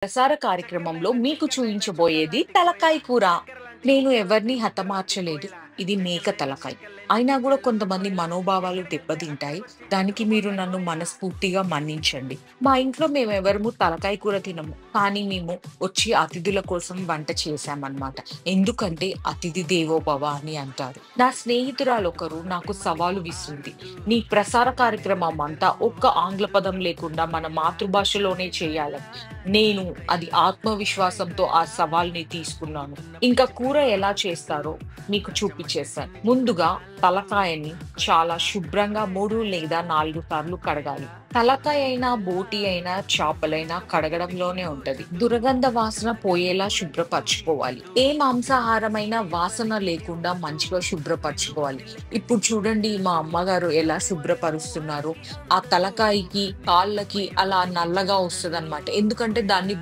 ప్రసార కార్యక్రమంలో మీకు చూయించబోయేది తలకాయ కూర. నేను ఎవరిని హతమార్చలేదు. ఇది మేక తలకాయ. అయినా గూడా కొంతమంది మనోభావాలు దెబ్బతింటాయి. దానికి మీరు నన్ను మనస్ఫూర్తిగా మన్నించండి. మా ఇంట్లో మేమెవరము తలకాయ కూర తినము. కానీ మేము వచ్చే అతిథుల కోసం వంట చేశామన్నమాట. ఎందుకంటే అతిథి దేవో భవ అని అంటారు. నా స్నేహితురాలొకరు నాకు సవాలు విసిరింది. నీ ప్రసార కార్యక్రమం అంతా ఒక్క ఆంగ్ల పదం లేకుండా మన మాతృభాషలోనే చేయాలని. నేను అది ఆత్మవిశ్వాసంతో ఆ సవాల్‌ని తీసుకున్నాను. ఇంకా కూర ఎలా చేస్తారో మీకు చూపిచ్చేస్తాను. ముందుగా తలకాయని చాలా శుభ్రంగా 3 లేదా 4 సార్లు కడగాలి. తలకాయ అయినా, బోటి అయినా, చేపలైనా కడగడంలోనే ఉంటది. దురగంధ వాసన పోయేలా శుభ్రపరచుకోవాలి. ఏ మాంసాహారమైనా వాసన లేకుండా మంచిగా శుభ్రపరచుకోవాలి. ఇప్పుడు చూడండి మా అమ్మగారు ఎలా శుభ్రపరుస్తున్నారో. ఆ తలకాయకి, కాళ్ళకి అలా నల్లగా వస్తదనమాట. ఎందుకంటే దాన్ని